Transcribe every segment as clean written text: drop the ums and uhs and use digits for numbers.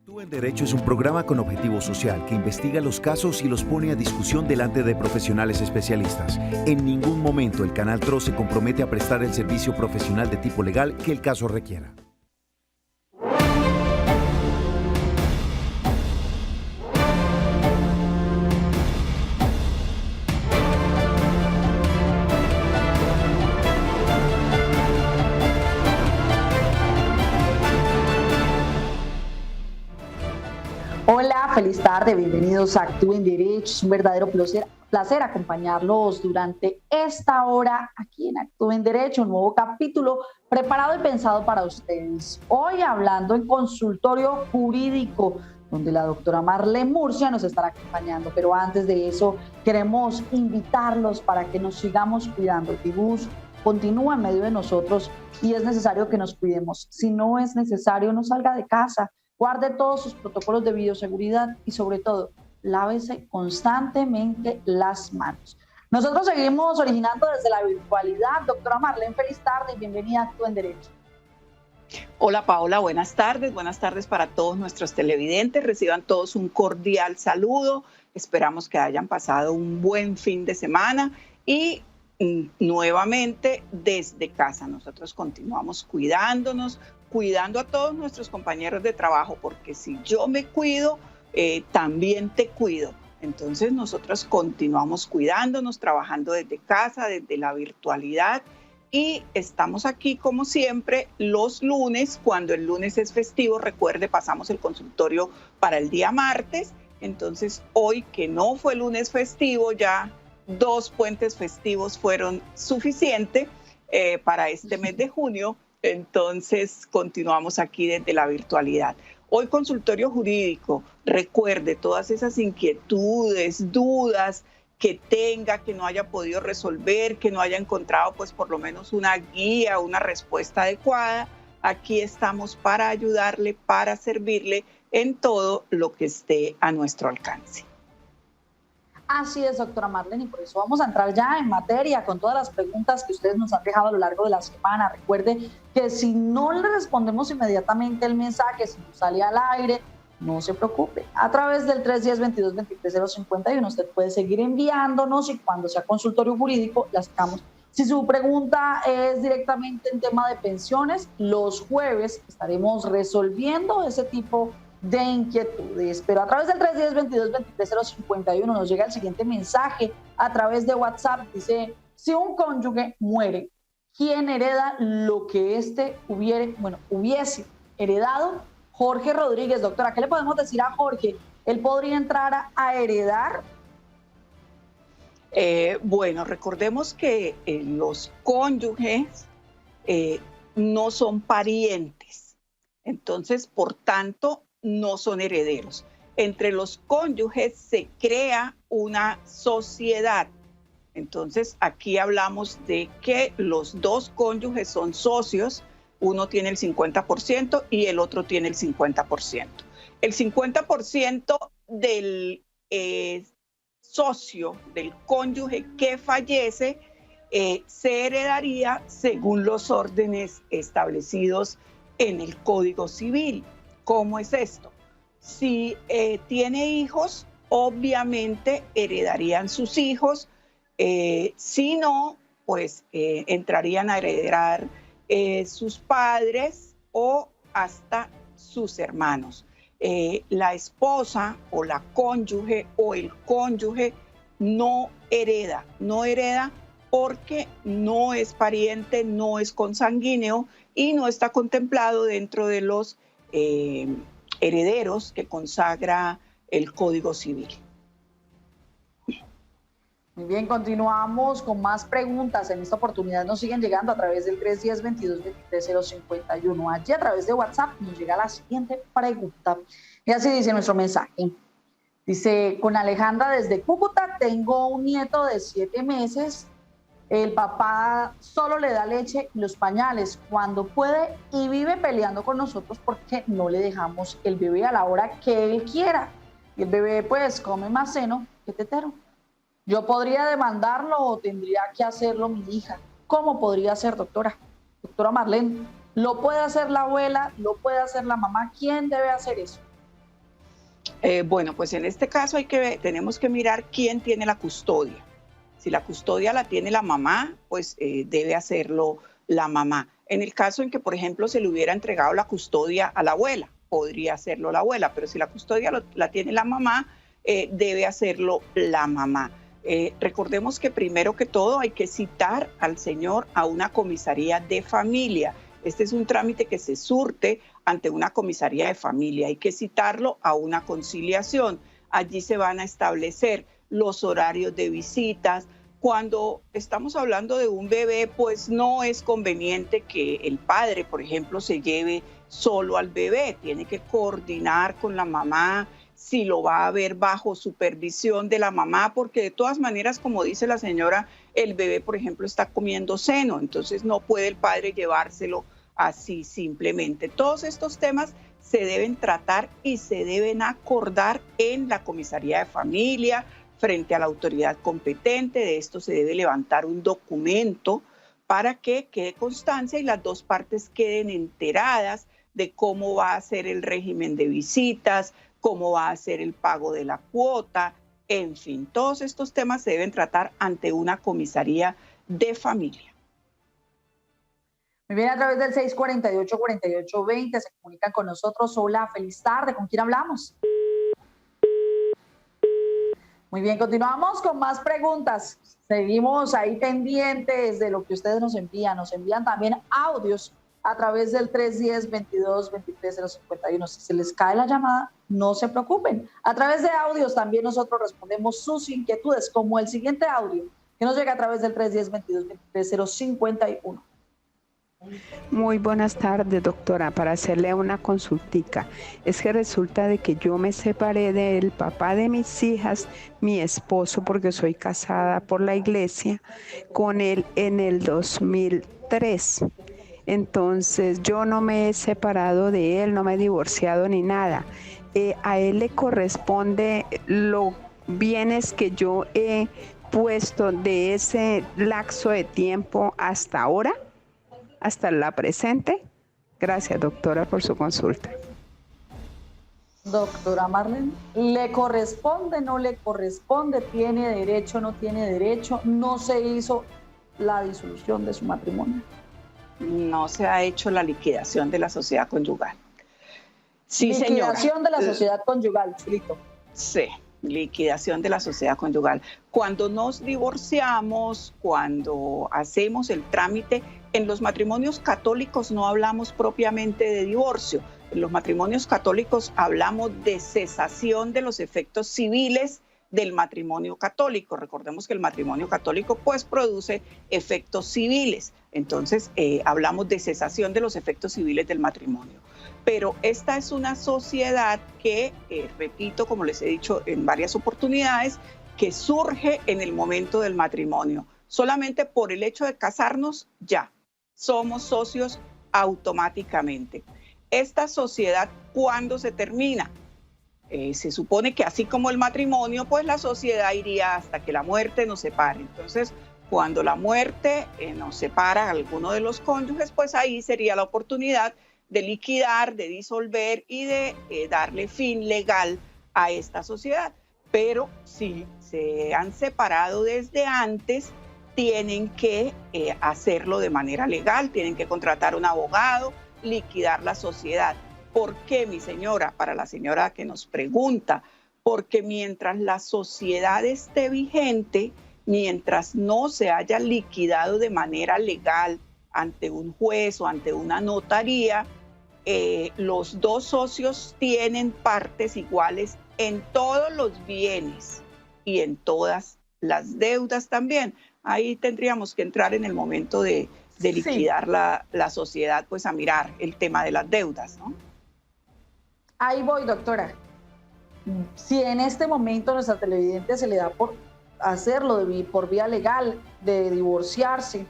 Actúa en Derecho es un programa con objetivo social que investiga los casos y los pone a discusión delante de profesionales especialistas. En ningún momento el Canal TRO se compromete a prestar el servicio profesional de tipo legal que el caso requiera. Hola, feliz tarde, bienvenidos a Actúa en Derecho. Es un verdadero placer acompañarlos durante esta hora aquí en Actúa en Derecho, un nuevo capítulo preparado y pensado para ustedes. Hoy hablando en consultorio jurídico, donde la doctora Marlene Murcia nos estará acompañando. Pero antes de eso, queremos invitarlos para que nos sigamos cuidando. El virus continúa en medio de nosotros y es necesario que nos cuidemos. Si no es necesario, no salga de casa. Guarde todos sus protocolos de bioseguridad y sobre todo, lávese constantemente las manos. Nosotros seguimos originando desde la virtualidad. Doctora Marlene, feliz tarde y bienvenida a Actúa en Derecho. Hola Paola, buenas tardes para todos nuestros televidentes. Reciban todos un cordial saludo. Esperamos que hayan pasado un buen fin de semana y nuevamente desde casa. Nosotros continuamos cuidándonos, cuidando a todos nuestros compañeros de trabajo, porque si yo me cuido, también te cuido. Entonces nosotros continuamos cuidándonos, trabajando desde casa, desde la virtualidad, y estamos aquí como siempre los lunes. Cuando el lunes es festivo, recuerde, pasamos el consultorio para el día martes. Entonces hoy, que no fue lunes festivo, ya 2 puentes festivos fueron suficientes para este mes de junio. Entonces continuamos aquí desde la virtualidad. Hoy consultorio jurídico. Recuerde todas esas inquietudes, dudas que tenga, que no haya podido resolver, que no haya encontrado pues por lo menos una guía, una respuesta adecuada. Aquí estamos para ayudarle, para servirle en todo lo que esté a nuestro alcance. Así es, doctora Marlene, y por eso vamos a entrar ya en materia con todas las preguntas que ustedes nos han dejado a lo largo de la semana. Recuerde que si no le respondemos inmediatamente el mensaje, si no sale al aire, no se preocupe. A través del 310-22-23-051 usted puede seguir enviándonos y cuando sea consultorio jurídico la sacamos. Si su pregunta es directamente en tema de pensiones, los jueves estaremos resolviendo ese tipo de inquietudes, pero a través del 310-22-23-051 nos llega el siguiente mensaje a través de WhatsApp. Dice: si un cónyuge muere, ¿quién hereda lo que hubiese heredado? Jorge Rodríguez, doctora, ¿qué le podemos decir a Jorge? ¿Él podría entrar a heredar? Bueno, recordemos que los cónyuges no son parientes, entonces, por tanto, no son herederos. Entre los cónyuges se crea una sociedad. Entonces, aquí hablamos de que los 2 cónyuges son socios. Uno tiene el 50% y el otro tiene el 50%. El 50% del socio, del cónyuge que fallece, se heredaría según los órdenes establecidos en el Código Civil. ¿Cómo es esto? Si tiene hijos, obviamente heredarían sus hijos. Si no, pues entrarían a heredar sus padres o hasta sus hermanos. La esposa o la cónyuge o el cónyuge no hereda porque no es pariente, no es consanguíneo y no está contemplado dentro de los herederos que consagra el Código Civil. Muy bien, continuamos con más preguntas. En esta oportunidad nos siguen llegando a través del 310-22-23-051. Allí a través de WhatsApp nos llega la siguiente pregunta. Y así dice nuestro mensaje. Dice: con Alejandra desde Cúcuta, tengo un nieto de 7 meses. El papá solo le da leche y los pañales cuando puede y vive peleando con nosotros porque no le dejamos el bebé a la hora que él quiera. Y el bebé pues come más seno que tetero. ¿Yo podría demandarlo o tendría que hacerlo mi hija? ¿Cómo podría ser, doctora? Doctora Marlene, ¿lo puede hacer la abuela? ¿Lo puede hacer la mamá? ¿Quién debe hacer eso? Bueno, pues en este caso tenemos que mirar quién tiene la custodia. Si la custodia la tiene la mamá, pues debe hacerlo la mamá. En el caso en que, por ejemplo, se le hubiera entregado la custodia a la abuela, podría hacerlo la abuela, pero si la custodia la tiene la mamá, debe hacerlo la mamá. Recordemos que primero que todo hay que citar al señor a una comisaría de familia. Este es un trámite que se surte ante una comisaría de familia. Hay que citarlo a una conciliación. Allí se van a establecer los horarios de visitas. Cuando estamos hablando de un bebé, pues no es conveniente que el padre, por ejemplo, se lleve solo al bebé. Tiene que coordinar con la mamá si lo va a ver bajo supervisión de la mamá, porque de todas maneras, como dice la señora, el bebé, por ejemplo, está comiendo seno, entonces no puede el padre llevárselo así simplemente. Todos estos temas se deben tratar y se deben acordar en la comisaría de familia, frente a la autoridad competente. De esto se debe levantar un documento para que quede constancia y las dos partes queden enteradas de cómo va a ser el régimen de visitas, cómo va a ser el pago de la cuota, en fin, todos estos temas se deben tratar ante una comisaría de familia. Muy bien, a través del 648-4820 se comunican con nosotros. Hola, feliz tarde. ¿Con quién hablamos? Muy bien, continuamos con más preguntas. Seguimos ahí pendientes de lo que ustedes nos envían. Nos envían también audios a través del 310-22-23-051. Si se les cae la llamada, no se preocupen. A través de audios también nosotros respondemos sus inquietudes, como el siguiente audio que nos llega a través del 310-22-23-051. Muy buenas tardes, doctora. Para hacerle una consultica, es que resulta de que yo me separé del papá de mis hijas, mi esposo, porque soy casada por la iglesia, con él en el 2003. Entonces yo no me he separado de él, no me he divorciado ni nada. A él le corresponde los bienes que yo he puesto de ese lapso de tiempo hasta ahora, hasta la presente. Gracias, doctora, por su consulta. Doctora Marlene, ¿le corresponde, no le corresponde? ¿Tiene derecho, no tiene derecho? ¿No se hizo la disolución de su matrimonio? No se ha hecho la liquidación de la sociedad conyugal. Sí, liquidación señora. De la sociedad conyugal, Chulito. Sí, liquidación de la sociedad conyugal. Cuando nos divorciamos, cuando hacemos el trámite, en los matrimonios católicos no hablamos propiamente de divorcio. En los matrimonios católicos hablamos de cesación de los efectos civiles del matrimonio católico. Recordemos que el matrimonio católico pues produce efectos civiles. Entonces hablamos de cesación de los efectos civiles del matrimonio. Pero esta es una sociedad que, repito, como les he dicho en varias oportunidades, que surge en el momento del matrimonio. Solamente por el hecho de casarnos, ya somos socios automáticamente. Esta sociedad, ¿cuándo se termina? Se supone que así como el matrimonio, pues la sociedad iría hasta que la muerte nos separe. Entonces, cuando la muerte nos separa a alguno de los cónyuges, pues ahí sería la oportunidad de liquidar, de disolver y de darle fin legal a esta sociedad. Pero si se han separado desde antes, tienen que hacerlo de manera legal, tienen que contratar un abogado, liquidar la sociedad. ¿Por qué, mi señora? Para la señora que nos pregunta, porque mientras la sociedad esté vigente, mientras no se haya liquidado de manera legal ante un juez o ante una notaría, los dos socios tienen partes iguales en todos los bienes y en todas las deudas también. Ahí tendríamos que entrar en el momento de liquidar sí. la sociedad, pues a mirar el tema de las deudas, ¿no? Ahí voy, doctora. Si en este momento a nuestra televidente se le da por hacerlo por vía legal, de divorciarse,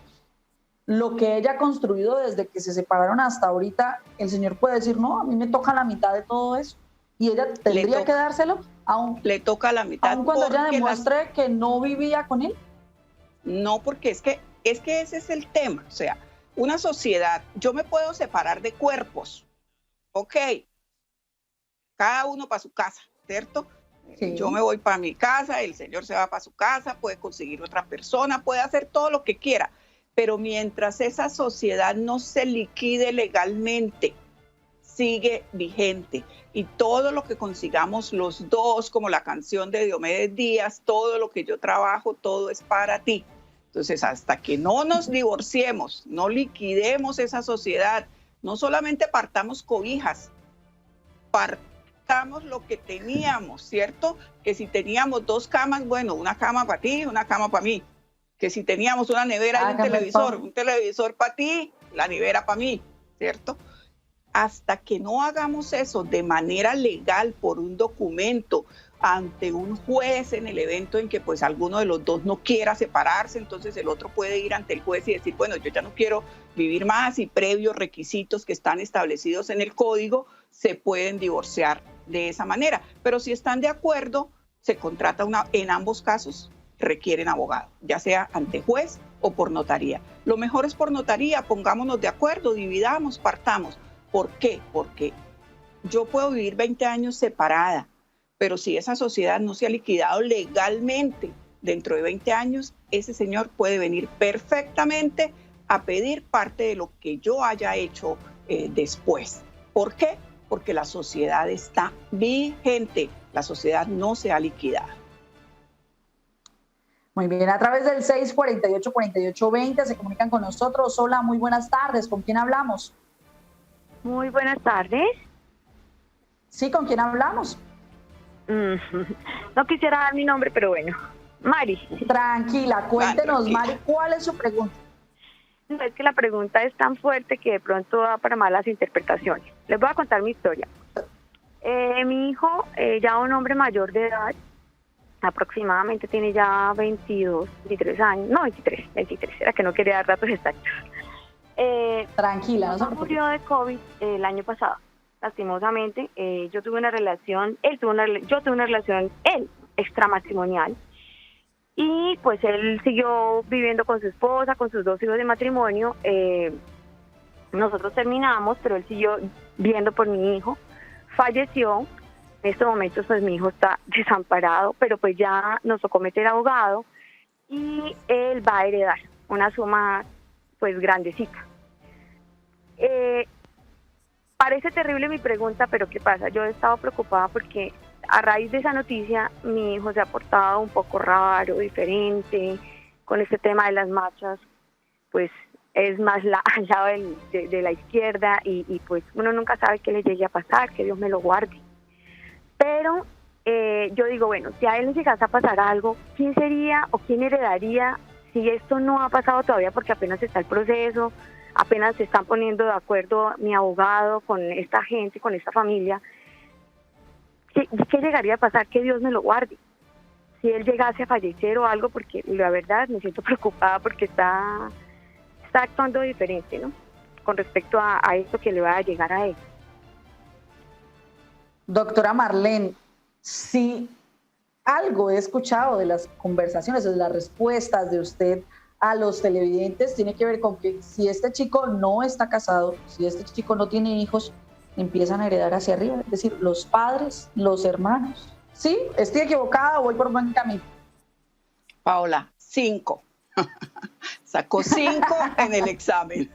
lo que ella ha construido desde que se separaron hasta ahorita, el señor puede decir, no, a mí me toca la mitad de todo eso. Y ella tendría que dárselo, le toca la mitad. Aun cuando ella demuestre que no vivía con él. No, porque es que ese es el tema. O sea, una sociedad, yo me puedo separar de cuerpos, ok, cada uno para su casa, ¿cierto? Sí. Yo me voy para mi casa, el señor se va para su casa, puede conseguir otra persona, puede hacer todo lo que quiera, pero mientras esa sociedad no se liquide legalmente, sigue vigente, y todo lo que consigamos los dos, como la canción de Diomedes Díaz, todo lo que yo trabajo, todo es para ti. Entonces, hasta que no nos divorciemos, no liquidemos esa sociedad, no solamente partamos cobijas, partamos lo que teníamos, ¿cierto? Que si teníamos 2 camas, bueno, una cama para ti, una cama para mí. Que si teníamos una nevera y un televisor para ti, la nevera para mí, ¿cierto? Hasta que no hagamos eso de manera legal por un documento ante un juez en el evento en que pues alguno de los dos no quiera separarse, entonces el otro puede ir ante el juez y decir, bueno, yo ya no quiero vivir más, y previos requisitos que están establecidos en el código se pueden divorciar de esa manera. Pero si están de acuerdo, se contrata en ambos casos requieren abogado, ya sea ante juez o por notaría. Lo mejor es por notaría, pongámonos de acuerdo, dividamos, partamos. ¿Por qué? Porque yo puedo vivir 20 años separada, pero si esa sociedad no se ha liquidado legalmente dentro de 20 años, ese señor puede venir perfectamente a pedir parte de lo que yo haya hecho después. ¿Por qué? Porque la sociedad está vigente, la sociedad no se ha liquidado. Muy bien, a través del 648-4820 se comunican con nosotros. Hola, muy buenas tardes, ¿con quién hablamos? Muy buenas tardes. Sí, ¿con quién hablamos? No quisiera dar mi nombre, pero bueno. Mari. Tranquila, cuéntenos, Mari, ¿cuál es su pregunta? No, es que la pregunta es tan fuerte que de pronto da para malas interpretaciones. Les voy a contar mi historia. Mi hijo, ya un hombre mayor de edad, aproximadamente tiene ya 22, 23 años, no, 23, era que no quería dar datos exactos. Tranquila, no se preocupe. preocupe. Murió de COVID el año pasado, lastimosamente. Yo tuve una relación, yo tuve una relación, él, extramatrimonial. Y pues él siguió viviendo con su esposa, con sus 2 hijos de matrimonio. Nosotros terminamos, pero él siguió viendo por mi hijo. Falleció. En estos momentos pues mi hijo está desamparado, pero pues ya nos tocó meter abogado y él va a heredar una suma pues grandecita. Parece terrible mi pregunta, pero ¿qué pasa? Yo he estado preocupada porque a raíz de esa noticia mi hijo se ha portado un poco raro, diferente, con este tema de las marchas, pues es más al lado de la izquierda y pues uno nunca sabe qué le llegue a pasar, que Dios me lo guarde. Pero yo digo, bueno, si a él le llegase a pasar algo, ¿quién sería o quién heredaría si esto no ha pasado todavía? Porque apenas está el proceso, apenas se están poniendo de acuerdo mi abogado con esta gente, con esta familia. ¿Qué llegaría a pasar? Que Dios me lo guarde. Si él llegase a fallecer o algo, porque la verdad me siento preocupada porque está actuando diferente, ¿no? Con respecto a esto que le va a llegar a él. Doctora Marlene, si algo he escuchado de las conversaciones, de las respuestas de usted a los televidentes, tiene que ver con que si este chico no está casado, si este chico no tiene hijos, empiezan a heredar hacia arriba, es decir, los padres, los hermanos. ¿Sí? ¿Estoy equivocada o voy por buen camino? Paola, 5. Sacó 5 en el examen.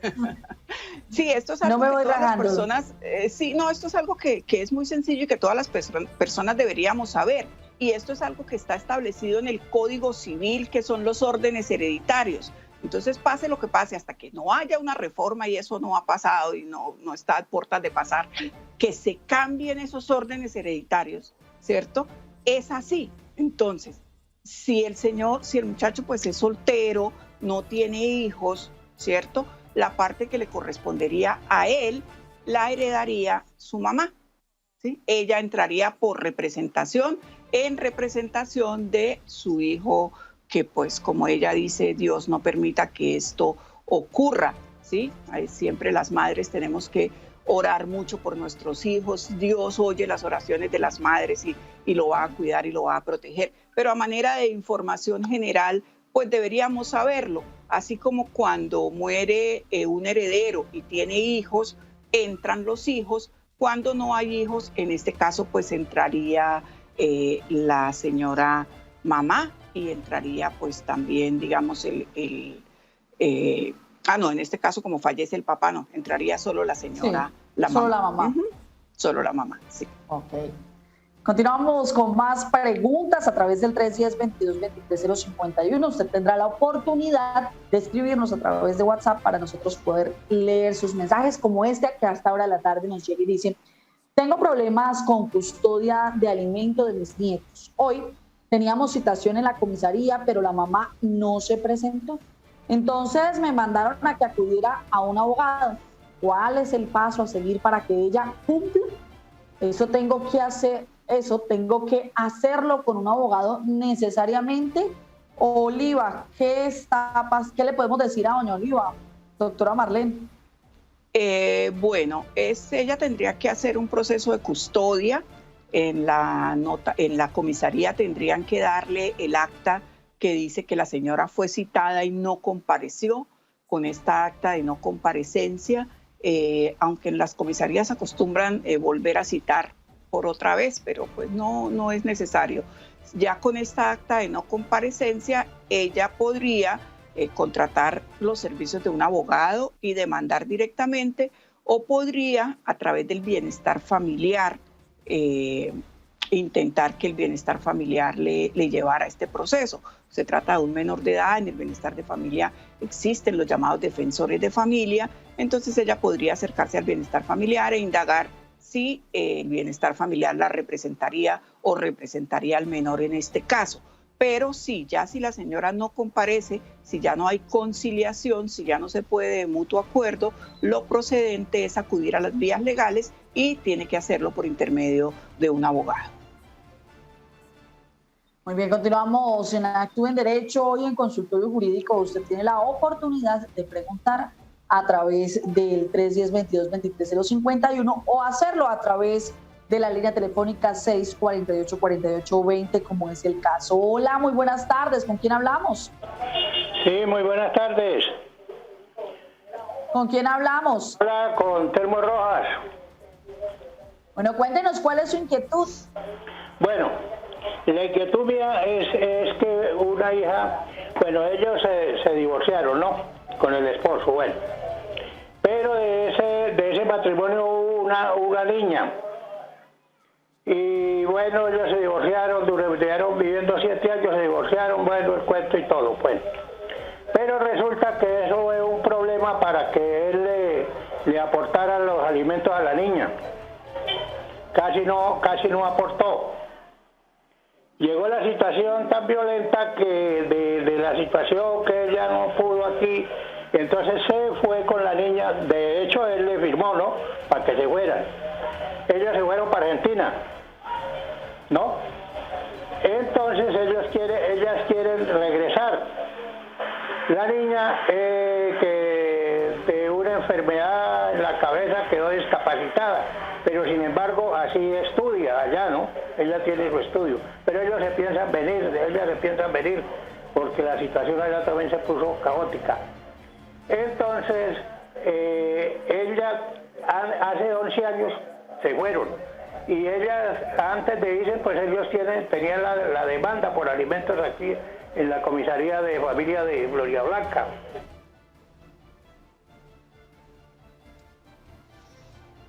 Sí, esto es algo no me que voy todas rajando. las personas, esto es algo que es muy sencillo y que todas las personas deberíamos saber. Y esto es algo que está establecido en el Código Civil, que son los órdenes hereditarios. Entonces, pase lo que pase, hasta que no haya una reforma, y eso no ha pasado y no está a puertas de pasar, que se cambien esos órdenes hereditarios, ¿cierto? Es así. Entonces, si el muchacho pues es soltero, no tiene hijos, ¿cierto? La parte que le correspondería a él la heredaría su mamá, ¿sí? Ella entraría por representación, en representación de su hijo, que pues como ella dice, Dios no permita que esto ocurra, ¿sí? Siempre las madres tenemos que orar mucho por nuestros hijos. Dios oye las oraciones de las madres y lo va a cuidar y lo va a proteger. Pero a manera de información general, pues deberíamos saberlo. Así como cuando muere un heredero y tiene hijos, entran los hijos. Cuando no hay hijos, en este caso, pues entraría la señora mamá y entraría pues también, digamos, en este caso como fallece el papá, no, entraría solo la señora, Sí, la solo mamá. la mamá. Solo la mamá, sí. Ok. Continuamos con más preguntas a través del 310-22-23-051. Usted tendrá la oportunidad de escribirnos a través de WhatsApp para nosotros poder leer sus mensajes, como este que hasta ahora de la tarde nos llega y dice: tengo problemas con custodia de alimento de mis nietos. Hoy teníamos citación en la comisaría, pero la mamá no se presentó. Entonces me mandaron a que acudiera a un abogado. ¿Cuál es el paso a seguir para que ella cumpla? Tengo que hacerlo con un abogado necesariamente. Oliva, ¿qué le podemos decir a doña Oliva, doctora Marlene? Bueno, ella tendría que hacer un proceso de custodia. En la comisaría tendrían que darle el acta que dice que la señora fue citada y no compareció. Con esta acta de no comparecencia, aunque en las comisarías acostumbran volver a citar por otra vez, pero pues no es necesario. Ya con esta acta de no comparecencia, ella podría contratar los servicios de un abogado y demandar directamente, o podría, a través del bienestar familiar, intentar que el bienestar familiar le llevara a este proceso. Se trata de un menor de edad. En el bienestar de familia existen los llamados defensores de familia, entonces ella podría acercarse al bienestar familiar e indagar si el bienestar familiar la representaría o representaría al menor en este caso. Pero sí, ya si la señora no comparece, si ya no hay conciliación, si ya no se puede de mutuo acuerdo, lo procedente es acudir a las vías legales y tiene que hacerlo por intermedio de un abogado. Muy bien, continuamos en Actúe en Derecho. Hoy en Consultorio Jurídico usted tiene la oportunidad de preguntar a través del 310-22-23-051 o hacerlo a través de la línea telefónica 648-4820, como es el caso. Hola, muy buenas tardes. ¿Con quién hablamos? Sí, muy buenas tardes. ¿Con quién hablamos? Hola, con Telmo Rojas. Bueno, cuéntenos cuál es su inquietud. Bueno, la inquietud mía es que una hija, bueno, ellos se divorciaron, ¿no? Con el esposo, bueno. Pero de ese matrimonio hubo una niña. Y bueno, ellos se divorciaron, duraron viviendo 7 años, se divorciaron, bueno, el cuento y todo, pues. Pero resulta que eso es un problema para que él le aportara los alimentos a la niña. Casi no aportó. Llegó la situación tan violenta que de la situación que ella no pudo aquí, entonces se fue con la niña. De hecho, él le firmó, ¿no?, para que se fueran. Ellos se fueron para Argentina, ¿no? Entonces ellas quieren regresar. La niña, que de una enfermedad en la cabeza quedó discapacitada, pero sin embargo así estudia allá, ¿no? Ella tiene su estudio, pero ellas se piensan venir porque la situación allá también se puso caótica. Entonces, ella hace 11 años se fueron, y ellas antes de irse, pues ellos tenían la demanda por alimentos aquí en la comisaría de familia de Florida Blanca.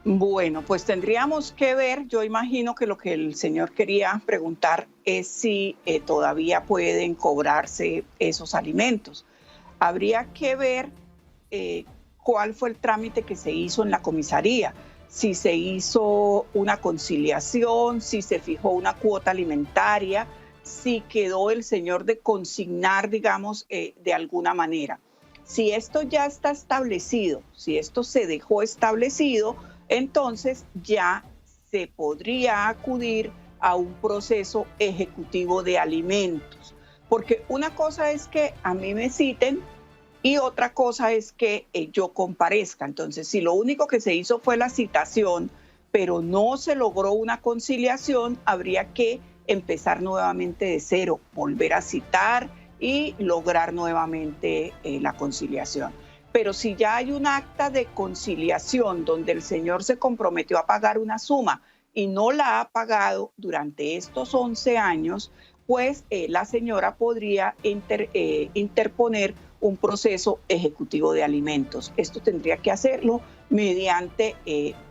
Bueno, pues tendríamos que ver. Yo imagino que lo que el señor quería preguntar es si todavía pueden cobrarse esos alimentos. Habría que ver cuál fue el trámite que se hizo en la comisaría, si se hizo una conciliación, si se fijó una cuota alimentaria, si quedó el señor de consignar, digamos, de alguna manera. Si esto ya está establecido, si esto se dejó establecido, entonces ya se podría acudir a un proceso ejecutivo de alimentos. Porque una cosa es que a mí me citen y otra cosa es que yo comparezca. Entonces, si lo único que se hizo fue la citación, pero no se logró una conciliación, habría que empezar nuevamente de cero, volver a citar y lograr nuevamente la conciliación. Pero si ya hay un acta de conciliación donde el señor se comprometió a pagar una suma y no la ha pagado durante estos 11 años, pues la señora podría interponer un proceso ejecutivo de alimentos. Esto tendría que hacerlo mediante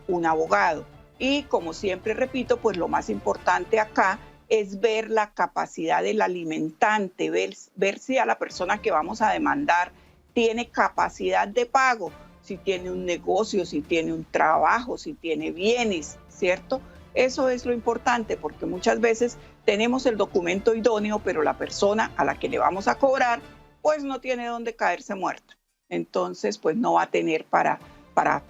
un abogado. Y como siempre repito, pues lo más importante acá es ver la capacidad del alimentante, ver si a la persona que vamos a demandar tiene capacidad de pago, si tiene un negocio, si tiene un trabajo, si tiene bienes, ¿cierto? Eso es lo importante, porque muchas veces tenemos el documento idóneo, pero la persona a la que le vamos a cobrar, pues no tiene dónde caerse muerta. Entonces, pues no va a tener para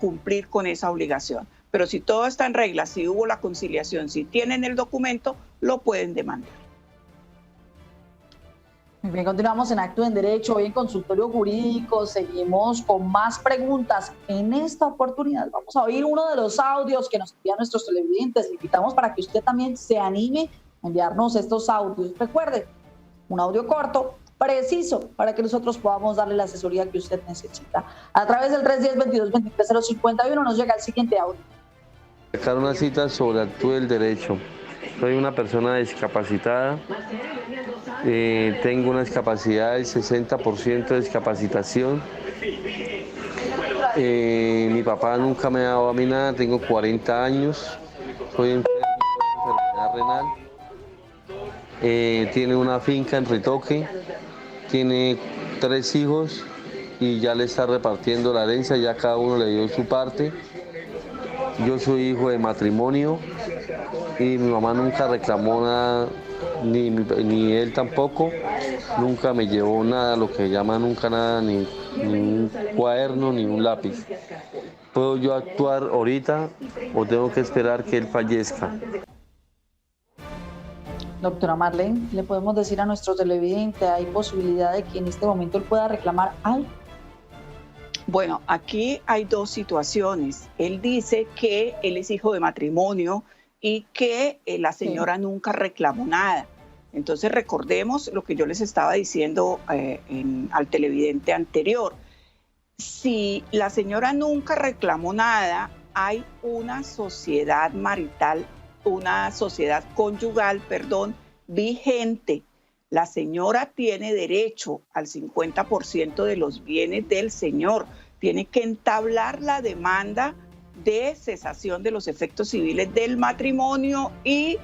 cumplir con esa obligación. Pero si todo está en regla, si hubo la conciliación, si tienen el documento, lo pueden demandar. Muy bien, continuamos en Acto en Derecho, hoy en Consultorio Jurídico, seguimos con más preguntas. En esta oportunidad vamos a oír uno de los audios que nos envían nuestros televidentes. Le invitamos para que usted también se anime a enviarnos estos audios. Recuerde, un audio corto, preciso, para que nosotros podamos darle la asesoría que usted necesita. A través del 310-22-23-051 nos llega el siguiente audio. Sacar una cita sobre Actúe el Derecho. Soy una persona discapacitada, tengo una discapacidad del 60% de discapacitación. Mi papá nunca me ha dado a mí nada, tengo 40 años, soy enfermo de enfermedad renal. Tiene una finca en Ritoque, tiene 3 hijos y ya le está repartiendo la herencia, ya cada uno le dio su parte. Yo soy hijo de matrimonio y mi mamá nunca reclamó nada, ni él tampoco, nunca me llevó nada, lo que llama nunca nada, ni un cuaderno, ni un lápiz. ¿Puedo yo actuar ahorita o tengo que esperar que él fallezca? Doctora Marlene, ¿le podemos decir a nuestro televidente, hay posibilidad de que en este momento él pueda reclamar algo? Bueno, aquí hay 2 situaciones. Él dice que él es hijo de matrimonio y que la señora nunca reclamó nada. Entonces recordemos lo que yo les estaba diciendo al televidente anterior. Si la señora nunca reclamó nada, hay una sociedad marital, una sociedad conyugal, vigente. La señora tiene derecho al 50% de los bienes del señor. Tiene que entablar la demanda de cesación de los efectos civiles del matrimonio y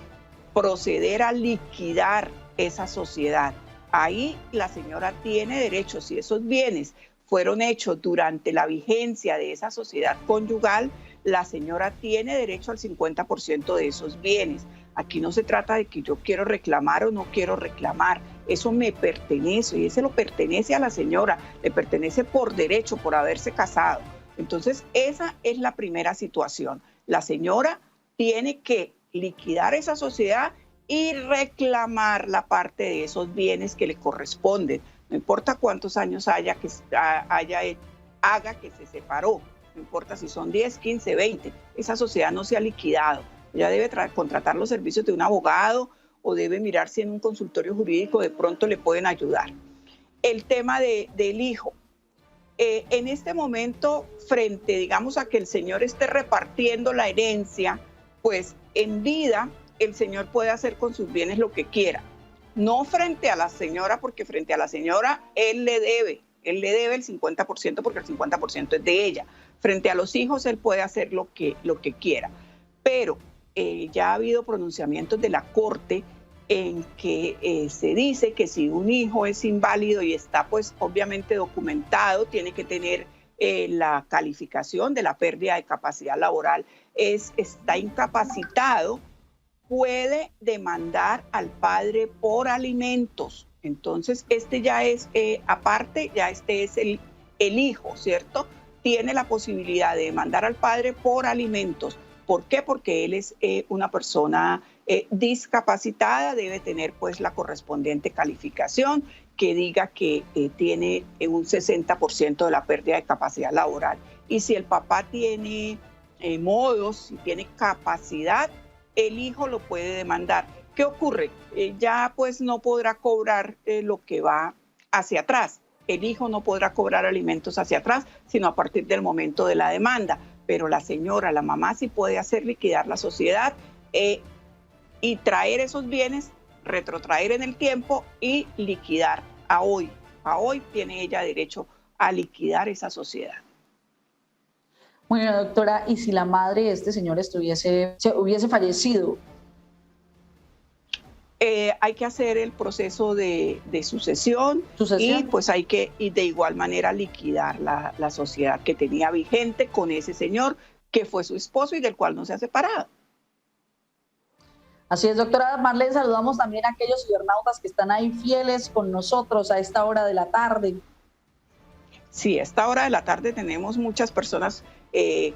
proceder a liquidar esa sociedad. Ahí la señora tiene derecho, si esos bienes fueron hechos durante la vigencia de esa sociedad conyugal, la señora tiene derecho al 50% de esos bienes. Aquí no se trata de que yo quiero reclamar o no quiero reclamar. Eso me pertenece y ese lo pertenece a la señora, le pertenece por derecho, por haberse casado. Entonces, esa es la primera situación. La señora tiene que liquidar esa sociedad y reclamar la parte de esos bienes que le corresponden. No importa cuántos años haga que se separó, no importa si son 10, 15, 20, esa sociedad no se ha liquidado. Ella debe contratar los servicios de un abogado o debe mirar si en un consultorio jurídico de pronto le pueden ayudar. El tema del hijo. En este momento, frente, digamos, a que el señor esté repartiendo la herencia, pues en vida el señor puede hacer con sus bienes lo que quiera. No frente a la señora, porque frente a la señora él le debe el 50% porque el 50% es de ella. Frente a los hijos él puede hacer lo que quiera. Pero ya ha habido pronunciamientos de la Corte en que se dice que si un hijo es inválido y está pues obviamente documentado, tiene que tener la calificación de la pérdida de capacidad laboral, está incapacitado, puede demandar al padre por alimentos. Entonces este ya es, aparte, ya este es el hijo, ¿cierto? Tiene la posibilidad de demandar al padre por alimentos. ¿Por qué? Porque él es una persona discapacitada, debe tener pues la correspondiente calificación que diga que tiene un 60% de la pérdida de capacidad laboral. Y si el papá tiene modos, si tiene capacidad, el hijo lo puede demandar. ¿Qué ocurre? Ya pues no podrá cobrar lo que va hacia atrás. El hijo no podrá cobrar alimentos hacia atrás, sino a partir del momento de la demanda. Pero la señora, la mamá, sí puede hacer liquidar la sociedad y traer esos bienes, retrotraer en el tiempo y liquidar a hoy. A hoy tiene ella derecho a liquidar esa sociedad. Bueno, doctora, ¿y si la madre de este señor hubiese fallecido? Hay que hacer el proceso de sucesión y pues hay que y de igual manera liquidar la sociedad que tenía vigente con ese señor que fue su esposo y del cual no se ha separado. Así es, doctora Marlene, saludamos también a aquellos cibernautas que están ahí fieles con nosotros a esta hora de la tarde. Sí, a esta hora de la tarde tenemos muchas personas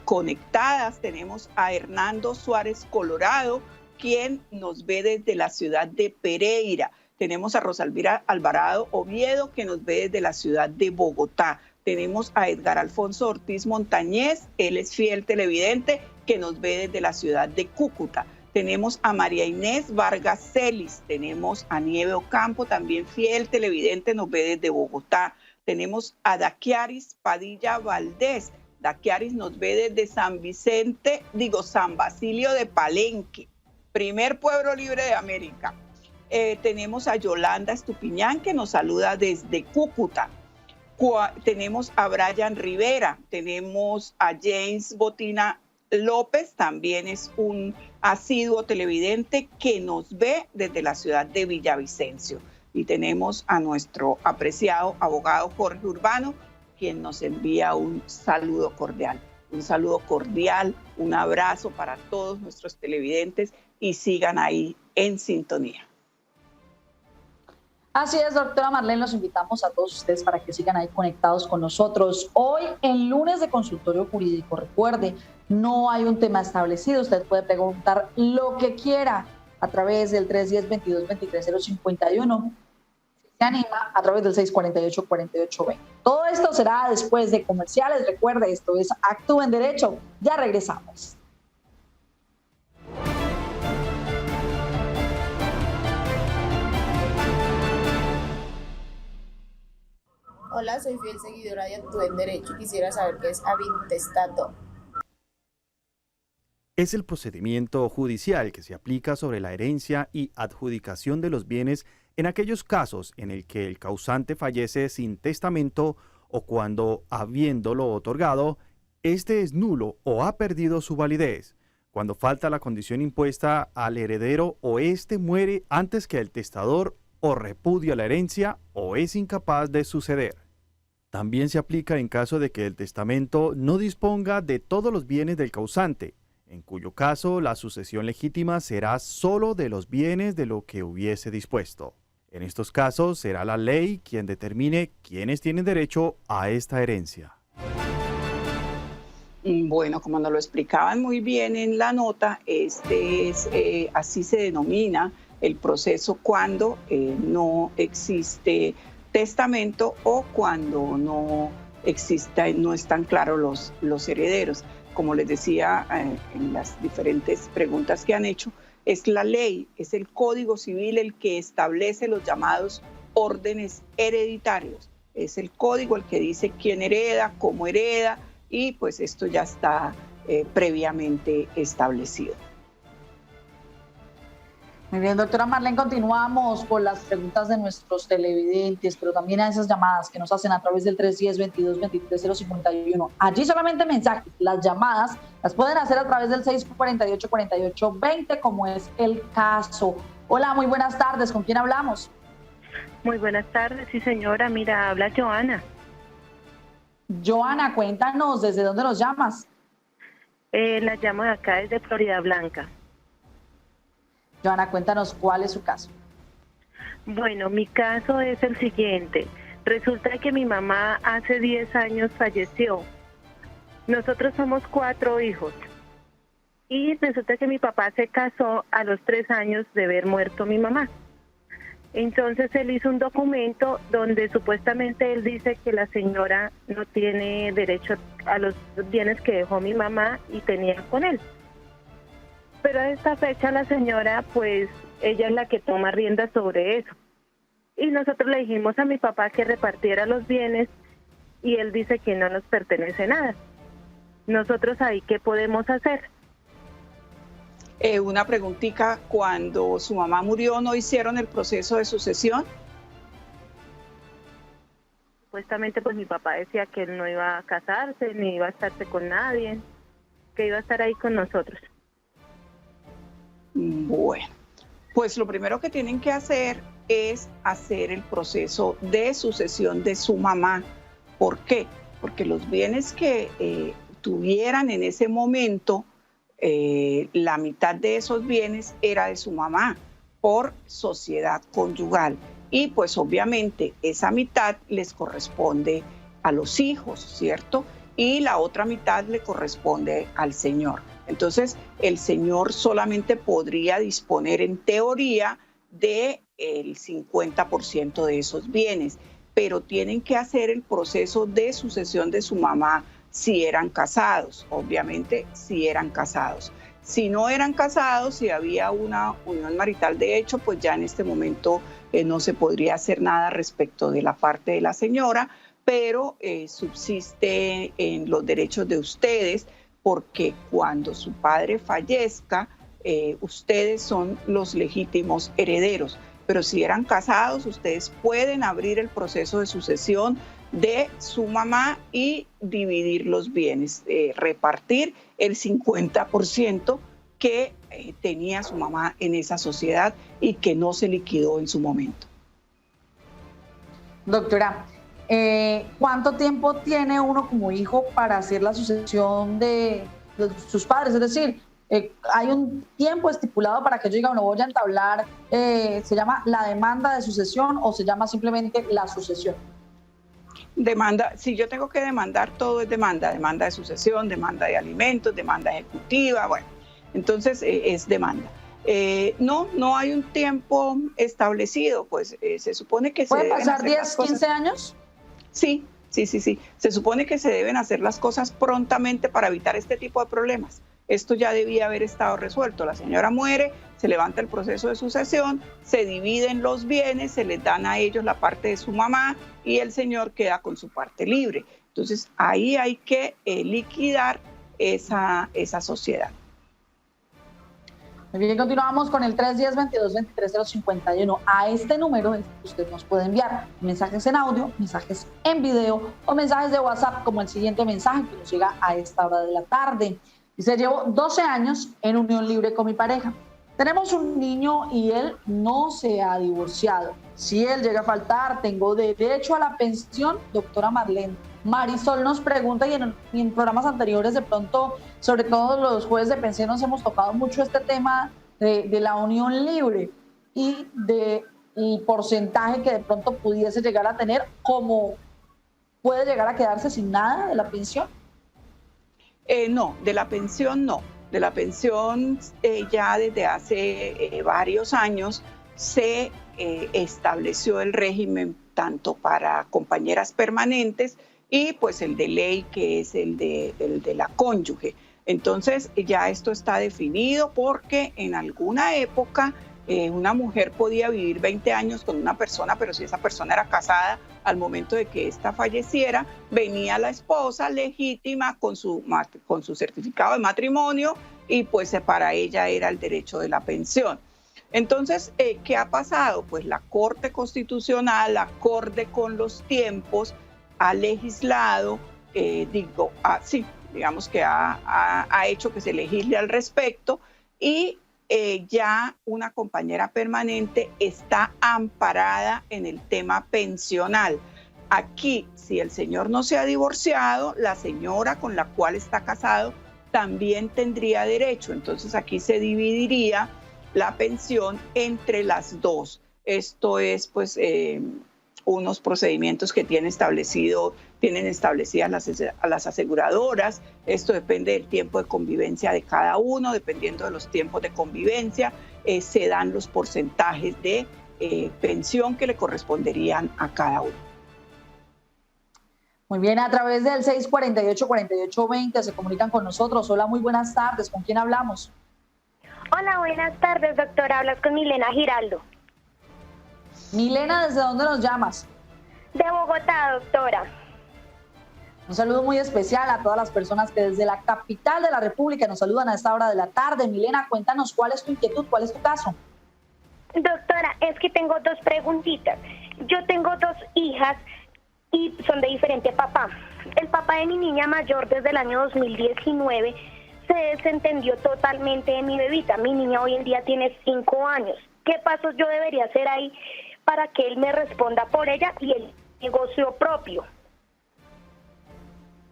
conectadas. Tenemos a Hernando Suárez Colorado, quien nos ve desde la ciudad de Pereira. Tenemos a Rosalvira Alvarado Oviedo, que nos ve desde la ciudad de Bogotá. Tenemos a Edgar Alfonso Ortiz Montañez, él es fiel televidente, que nos ve desde la ciudad de Cúcuta. Tenemos a María Inés Vargas Celis, tenemos a Nieve Ocampo, también fiel televidente, nos ve desde Bogotá. Tenemos a Daquiaris Padilla Valdés. Daquiaris nos ve desde San Basilio de Palenque, primer pueblo libre de América. Tenemos a Yolanda Estupiñán, que nos saluda desde Cúcuta. Tenemos a Brian Rivera, tenemos a James Botina López, también es un asiduo televidente que nos ve desde la ciudad de Villavicencio. Y tenemos a nuestro apreciado abogado Jorge Urbano, quien nos envía un saludo cordial. Un saludo cordial, un abrazo para todos nuestros televidentes y sigan ahí en sintonía. Así es, doctora Marlene, los invitamos a todos ustedes para que sigan ahí conectados con nosotros. Hoy, en lunes de consultorio jurídico, recuerde, no hay un tema establecido, usted puede preguntar lo que quiera a través del 310-22-23-051. Se anima a través del 648-4820. Todo esto será después de comerciales. Recuerde, esto es Actúa en Derecho. Ya regresamos. Hola, soy fiel seguidora de Actúa en Derecho y quisiera saber qué es habintestato. Es el procedimiento judicial que se aplica sobre la herencia y adjudicación de los bienes en aquellos casos en el que el causante fallece sin testamento o cuando, habiéndolo otorgado, este es nulo o ha perdido su validez, cuando falta la condición impuesta al heredero o éste muere antes que el testador o repudia la herencia o es incapaz de suceder. También se aplica en caso de que el testamento no disponga de todos los bienes del causante, en cuyo caso la sucesión legítima será solo de los bienes de lo que hubiese dispuesto. En estos casos será la ley quien determine quiénes tienen derecho a esta herencia. Bueno, como nos lo explicaban muy bien en la nota, así se denomina el proceso cuando no existe testamento o cuando no están claros los herederos. Como les decía en las diferentes preguntas que han hecho, es la ley, es el Código Civil el que establece los llamados órdenes hereditarios. Es el código el que dice quién hereda, cómo hereda, y pues esto ya está previamente establecido. Muy bien, doctora Marlene, continuamos con las preguntas de nuestros televidentes, pero también a esas llamadas que nos hacen a través del 310-22-23-051. Allí solamente mensajes, las llamadas las pueden hacer a través del 648-4820, como es el caso. Hola, muy buenas tardes, ¿con quién hablamos? Muy buenas tardes, sí señora, mira, habla Joana. Joana, cuéntanos, ¿desde dónde nos llamas? La llamo de acá, desde Florida Blanca. Joana, cuéntanos cuál es su caso. Bueno, mi caso es el siguiente. Resulta que mi mamá hace 10 años falleció. Nosotros somos 4 hijos. Y resulta que mi papá se casó a los 3 años de haber muerto mi mamá. Entonces él hizo un documento donde supuestamente él dice que la señora no tiene derecho a los bienes que dejó mi mamá y tenía con él. Pero a esta fecha la señora, pues, ella es la que toma rienda sobre eso. Y nosotros le dijimos a mi papá que repartiera los bienes y él dice que no nos pertenece nada. Nosotros ahí, ¿qué podemos hacer? Una preguntita, cuando su mamá murió, ¿no hicieron el proceso de sucesión? Supuestamente pues mi papá decía que él no iba a casarse, ni iba a estarse con nadie, que iba a estar ahí con nosotros. Bueno, pues lo primero que tienen que hacer es hacer el proceso de sucesión de su mamá. ¿Por qué? Porque los bienes que tuvieran en ese momento, la mitad de esos bienes era de su mamá por sociedad conyugal. Y pues obviamente esa mitad les corresponde a los hijos, ¿cierto? Y la otra mitad le corresponde al señor. Entonces, el señor solamente podría disponer en teoría del 50% de esos bienes, pero tienen que hacer el proceso de sucesión de su mamá si eran casados, obviamente si eran casados. Si no eran casados, si había una unión marital de hecho, pues ya en este momento no se podría hacer nada respecto de la parte de la señora, pero subsiste en los derechos de ustedes, porque cuando su padre fallezca, ustedes son los legítimos herederos. Pero si eran casados, ustedes pueden abrir el proceso de sucesión de su mamá y dividir los bienes, repartir el 50% que tenía su mamá en esa sociedad y que no se liquidó en su momento. Doctora, ¿cuánto tiempo tiene uno como hijo para hacer la sucesión de sus padres? Es decir, ¿hay un tiempo estipulado para que yo diga, bueno, voy a entablar, se llama la demanda de sucesión o se llama simplemente la sucesión? Demanda, si yo tengo que demandar, todo es demanda de sucesión, demanda de alimentos, demanda ejecutiva, bueno, entonces es demanda. No hay un tiempo establecido, pues se supone que se ¿puede pasar 10, 15 años? Sí. Se supone que se deben hacer las cosas prontamente para evitar este tipo de problemas. Esto ya debía haber estado resuelto. La señora muere, se levanta el proceso de sucesión, se dividen los bienes, se les dan a ellos la parte de su mamá y el señor queda con su parte libre. Entonces ahí hay que liquidar esa sociedad. Muy bien, continuamos con el 310-22-23-051. A este número usted nos puede enviar mensajes en audio, mensajes en video o mensajes de WhatsApp, como el siguiente mensaje que nos llega a esta hora de la tarde. Dice, llevo 12 años en unión libre con mi pareja. Tenemos un niño y él no se ha divorciado. Si él llega a faltar, ¿tengo derecho a la pensión? Doctora Marlene. Marisol nos pregunta, y en programas anteriores de pronto, sobre todo los jueves de pensión, nos hemos tocado mucho este tema de la unión libre y del porcentaje que de pronto pudiese llegar a tener, como puede llegar a quedarse sin nada de la pensión. No, de la pensión no. De la pensión ya desde hace varios años se estableció el régimen tanto para compañeras permanentes y pues el de ley, que es el de la cónyuge. Entonces ya esto está definido porque en alguna época una mujer podía vivir 20 años con una persona, pero si esa persona era casada, al momento de que ésta falleciera, venía la esposa legítima con su certificado de matrimonio y pues para ella era el derecho de la pensión. Entonces, ¿qué ha pasado? Pues la Corte Constitucional, acorde con los tiempos, ha legislado, digamos que ha hecho que se legisle al respecto y ya una compañera permanente está amparada en el tema pensional. Aquí, si el señor no se ha divorciado, la señora con la cual está casado también tendría derecho. Entonces aquí se dividiría la pensión entre las dos. Esto es pues unos procedimientos que tienen establecidas las aseguradoras. Esto depende del tiempo de convivencia de cada uno. Dependiendo de los tiempos de convivencia, se dan los porcentajes de pensión que le corresponderían a cada uno. Muy bien, a través del 648-4820 se comunican con nosotros. Hola, muy buenas tardes. ¿Con quién hablamos? Hola, buenas tardes, doctora. Hablas con Milena Giraldo. Milena, ¿desde dónde nos llamas? De Bogotá, doctora. Un saludo muy especial a todas las personas que desde la capital de la República nos saludan a esta hora de la tarde. Milena, cuéntanos cuál es tu inquietud, cuál es tu caso. Doctora, es que tengo dos preguntitas. Yo tengo dos hijas y son de diferente papá. El papá de mi niña mayor desde el año 2019 se desentendió totalmente de mi bebita. Mi niña hoy en día tiene 5 años. ¿Qué pasos yo debería hacer ahí para que él me responda por ella y el negocio propio?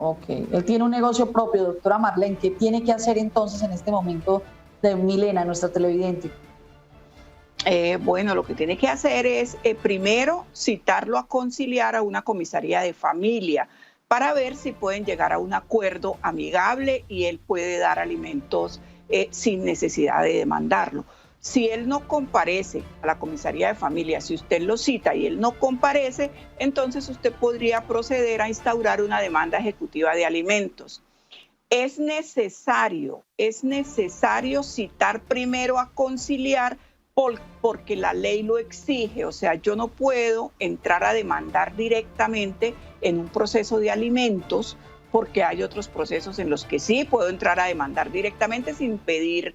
Ok, él tiene un negocio propio, doctora Marlene. ¿Qué tiene que hacer entonces en este momento de Milena, nuestra televidente? Bueno, lo que tiene que hacer es primero citarlo a conciliar a una comisaría de familia para ver si pueden llegar a un acuerdo amigable y él puede dar alimentos sin necesidad de demandarlo. Si él no comparece a la comisaría de familia, si usted lo cita y él no comparece, entonces usted podría proceder a instaurar una demanda ejecutiva de alimentos. Es necesario citar primero a conciliar porque la ley lo exige. O sea, yo no puedo entrar a demandar directamente en un proceso de alimentos porque hay otros procesos en los que sí puedo entrar a demandar directamente sin pedir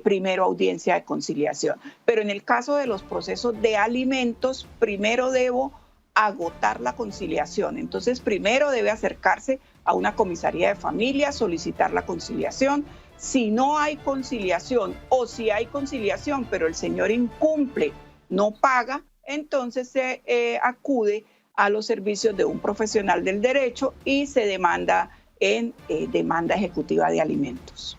primero audiencia de conciliación. Pero en el caso de los procesos de alimentos, primero debo agotar la conciliación. Entonces, primero debe acercarse a una comisaría de familia, solicitar la conciliación. Si no hay conciliación o si hay conciliación, pero el señor incumple, no paga, entonces se acude a los servicios de un profesional del derecho y se demanda en demanda ejecutiva de alimentos.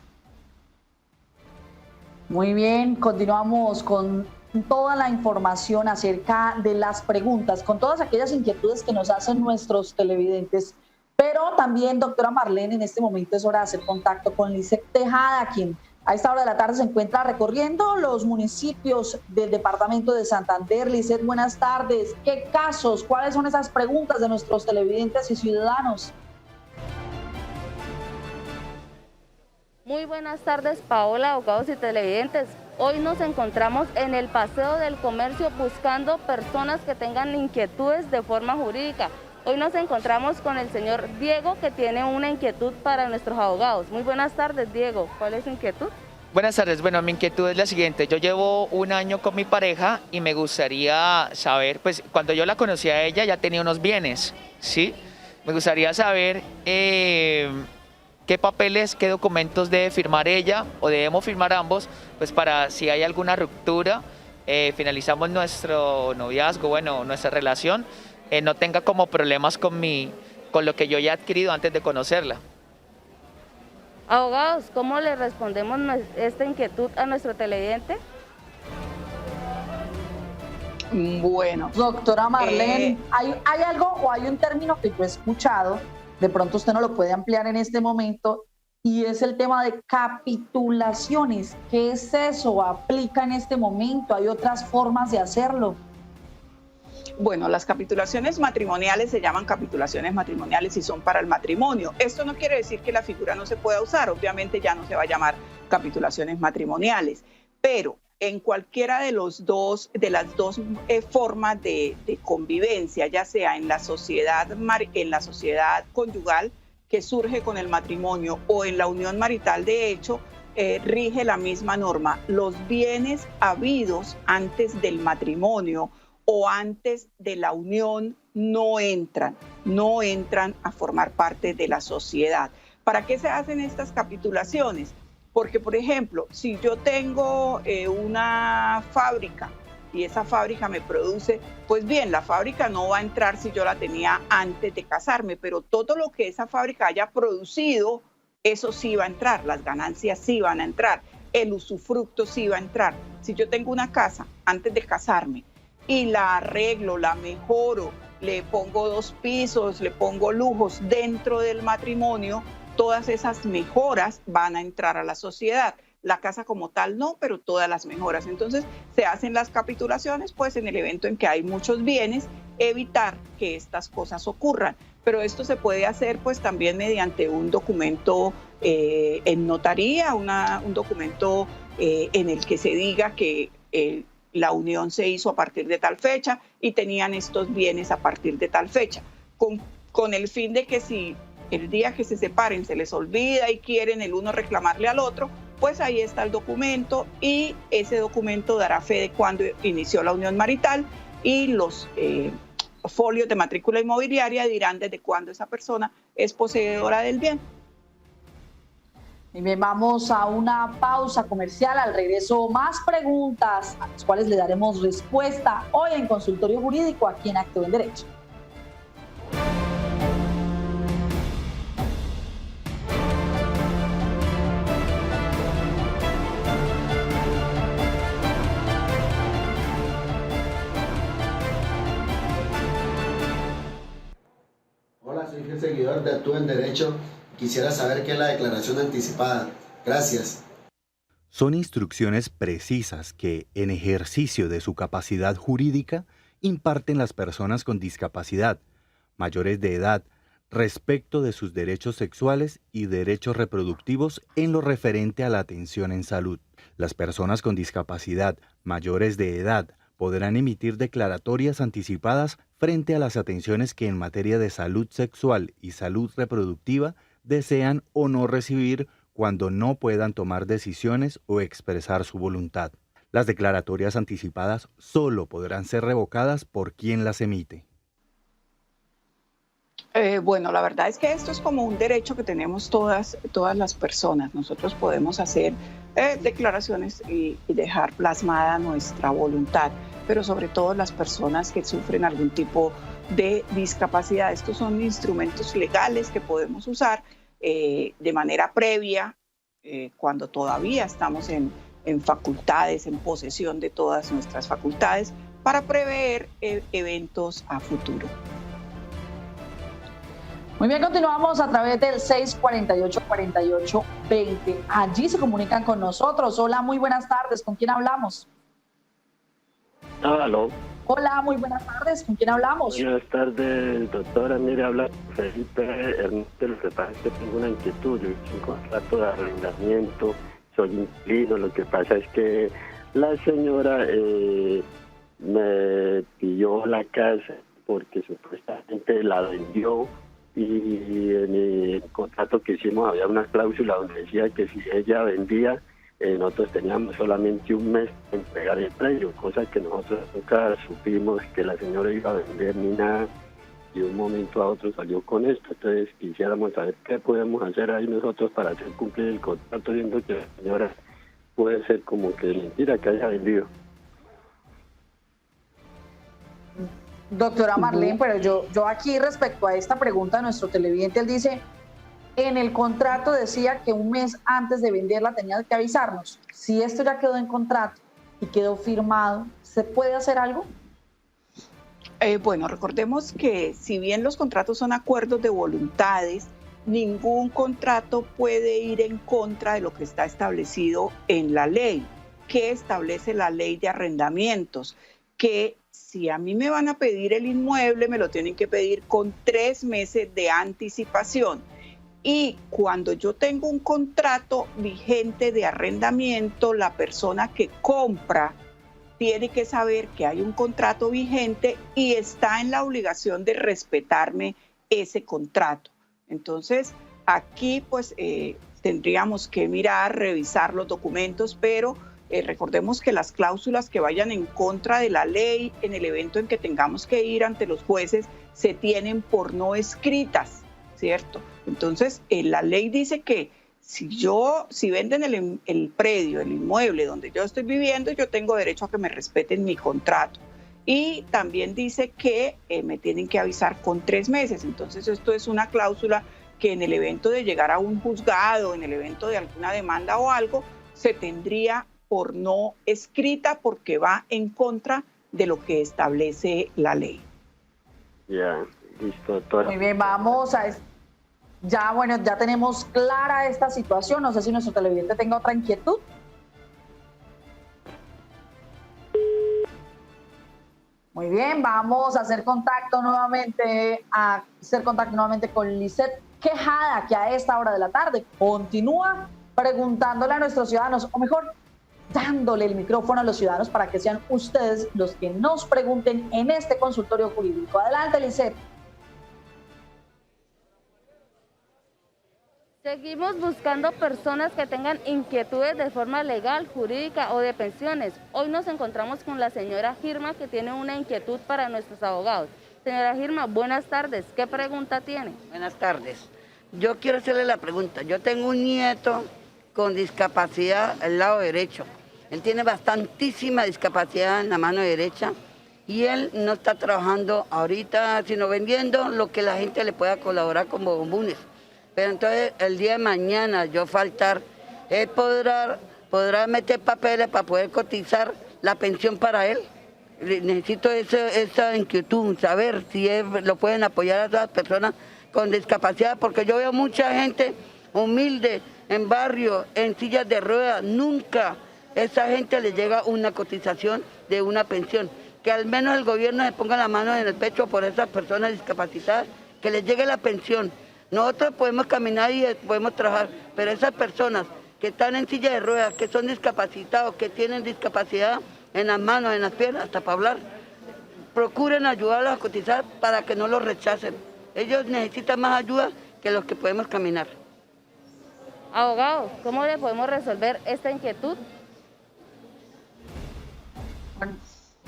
Muy bien, continuamos con toda la información acerca de las preguntas, con todas aquellas inquietudes que nos hacen nuestros televidentes. Pero también, doctora Marlene, en este momento es hora de hacer contacto con Lisset Tejada, quien a esta hora de la tarde se encuentra recorriendo los municipios del departamento de Santander. Lisset, buenas tardes. ¿Qué casos? ¿Cuáles son esas preguntas de nuestros televidentes y ciudadanos? Muy buenas tardes, Paola, abogados y televidentes. Hoy nos encontramos en el Paseo del Comercio buscando personas que tengan inquietudes de forma jurídica. Hoy nos encontramos con el señor Diego, que tiene una inquietud para nuestros abogados. Muy buenas tardes, Diego. ¿Cuál es su inquietud? Buenas tardes. Bueno, mi inquietud es la siguiente. Yo llevo 1 año con mi pareja y me gustaría saber, pues cuando yo la conocí a ella ya tenía unos bienes, ¿sí? Me gustaría saber qué papeles, qué documentos debe firmar ella o debemos firmar ambos, pues para si hay alguna ruptura, finalizamos nuestro noviazgo, bueno, nuestra relación, no tenga como problemas con lo que yo ya he adquirido antes de conocerla. Abogados, ¿cómo le respondemos esta inquietud a nuestro televidente? Bueno, doctora Marlene, ¿hay algo o hay un término que yo he escuchado, de pronto usted no lo puede ampliar en este momento, y es el tema de capitulaciones? ¿Qué es eso? ¿Aplica en este momento? ¿Hay otras formas de hacerlo? Bueno, las capitulaciones matrimoniales se llaman capitulaciones matrimoniales y son para el matrimonio. Esto no quiere decir que la figura no se pueda usar, obviamente ya no se va a llamar capitulaciones matrimoniales, pero en cualquiera de las dos formas de convivencia, ya sea en la sociedad conyugal que surge con el matrimonio o en la unión marital, de hecho, rige la misma norma. Los bienes habidos antes del matrimonio o antes de la unión no entran a formar parte de la sociedad. ¿Para qué se hacen estas capitulaciones? Porque, por ejemplo, si yo tengo una fábrica y esa fábrica me produce, pues bien, la fábrica no va a entrar si yo la tenía antes de casarme, pero todo lo que esa fábrica haya producido, eso sí va a entrar, las ganancias sí van a entrar, el usufructo sí va a entrar. Si yo tengo una casa antes de casarme y la arreglo, la mejoro, le pongo 2 pisos, le pongo lujos dentro del matrimonio, todas esas mejoras van a entrar a la sociedad. La casa como tal no, pero todas las mejoras. Entonces se hacen las capitulaciones, pues en el evento en que hay muchos bienes, evitar que estas cosas ocurran. Pero esto se puede hacer pues también mediante un documento en notaría, un documento en el que se diga que la unión se hizo a partir de tal fecha y tenían estos bienes a partir de tal fecha, con el fin de que si el día que se separen se les olvida y quieren el uno reclamarle al otro, pues ahí está el documento y ese documento dará fe de cuándo inició la unión marital y los folios de matrícula inmobiliaria dirán desde cuándo esa persona es poseedora del bien. Y bien, vamos a una pausa comercial. Al regreso, más preguntas a las cuales le daremos respuesta hoy en Consultorio Jurídico aquí en Acto en Derecho. Hola, soy el seguidor de Actúa en Derecho. Quisiera saber qué es la declaración anticipada. Gracias. Son instrucciones precisas que, en ejercicio de su capacidad jurídica, imparten las personas con discapacidad, mayores de edad, respecto de sus derechos sexuales y derechos reproductivos en lo referente a la atención en salud. Las personas con discapacidad, mayores de edad, podrán emitir declaratorias anticipadas frente a las atenciones que en materia de salud sexual y salud reproductiva desean o no recibir cuando no puedan tomar decisiones o expresar su voluntad. Las declaratorias anticipadas solo podrán ser revocadas por quien las emite. Bueno, la verdad es que esto es como un derecho que tenemos todas las personas. Nosotros podemos hacer declaraciones y dejar plasmada nuestra voluntad, pero sobre todo las personas que sufren algún tipo de discapacidad. Estos son instrumentos legales que podemos usar de manera previa cuando todavía estamos en facultades, en posesión de todas nuestras facultades, para prever eventos a futuro. Muy bien, continuamos a través del 648-4820. Allí se comunican con nosotros. Hola, muy buenas tardes. ¿Con quién hablamos? Aló. Hola, muy buenas tardes. ¿Con quién hablamos? Buenas tardes, doctora. Mire, habla Felipe Ernesto. Lo que pasa es que tengo una inquietud. Yo hice un contrato de arrendamiento. Soy inquilino. Lo que pasa es que la señora me pidió la casa porque supuestamente la vendió. Y en el contrato que hicimos había una cláusula donde decía que si ella vendía, nosotros teníamos solamente un mes para entregar el precio, cosa que nosotros nunca supimos que la señora iba a vender ni nada, y de un momento a otro salió con esto. Entonces quisiéramos saber qué podemos hacer ahí nosotros para hacer cumplir el contrato, viendo que la señora puede ser como que mentira que haya vendido. Doctora Marlene, pero yo aquí respecto a esta pregunta de nuestro televidente, él dice, en el contrato decía que un mes antes de venderla tenía que avisarnos. Si esto ya quedó en contrato y quedó firmado, ¿se puede hacer algo? Bueno, recordemos que si bien los contratos son acuerdos de voluntades, ningún contrato puede ir en contra de lo que está establecido en la ley. ¿Qué establece la ley de arrendamientos? Que si a mí me van a pedir el inmueble, me lo tienen que pedir con 3 meses de anticipación. Y cuando yo tengo un contrato vigente de arrendamiento, la persona que compra tiene que saber que hay un contrato vigente y está en la obligación de respetarme ese contrato. Entonces, aquí pues tendríamos que mirar, revisar los documentos, pero recordemos que las cláusulas que vayan en contra de la ley en el evento en que tengamos que ir ante los jueces se tienen por no escritas, ¿cierto? Entonces, la ley dice que si venden el predio, el inmueble donde yo estoy viviendo, yo tengo derecho a que me respeten mi contrato. Y también dice que me tienen que avisar con 3 meses. Entonces, esto es una cláusula que en el evento de llegar a un juzgado, en el evento de alguna demanda o algo, se tendría por no escrita porque va en contra de lo que establece la ley. Ya, listo, doctora. Muy bien, vamos a... Ya tenemos clara esta situación. No sé si nuestro televidente tenga otra inquietud. Muy bien, vamos a hacer contacto nuevamente con Lisette Quejada, que a esta hora de la tarde continúa preguntándole a nuestros ciudadanos, o mejor, dándole el micrófono a los ciudadanos para que sean ustedes los que nos pregunten en este consultorio jurídico. Adelante, Lisette. Seguimos buscando personas que tengan inquietudes de forma legal, jurídica o de pensiones. Hoy nos encontramos con la señora Girma, que tiene una inquietud para nuestros abogados. Señora Girma, buenas tardes. ¿Qué pregunta tiene? Buenas tardes. Yo quiero hacerle la pregunta. Yo tengo un nieto con discapacidad al lado derecho. Él tiene bastantísima discapacidad en la mano derecha y él no está trabajando ahorita, sino vendiendo lo que la gente le pueda colaborar como bombones. Pero entonces el día de mañana yo faltar, él podrá meter papeles para poder cotizar la pensión para él. Necesito esa inquietud, saber si lo pueden apoyar a esas personas con discapacidad, porque yo veo mucha gente humilde en barrio, en sillas de ruedas, nunca esa gente le llega una cotización de una pensión. Que al menos el gobierno se ponga la mano en el pecho por esas personas discapacitadas, que les llegue la pensión. Nosotros podemos caminar y podemos trabajar, pero esas personas que están en silla de ruedas, que son discapacitados, que tienen discapacidad en las manos, en las piernas, hasta para hablar, procuren ayudarlos a cotizar para que no los rechacen. Ellos necesitan más ayuda que los que podemos caminar. Abogado, ¿cómo le podemos resolver esta inquietud?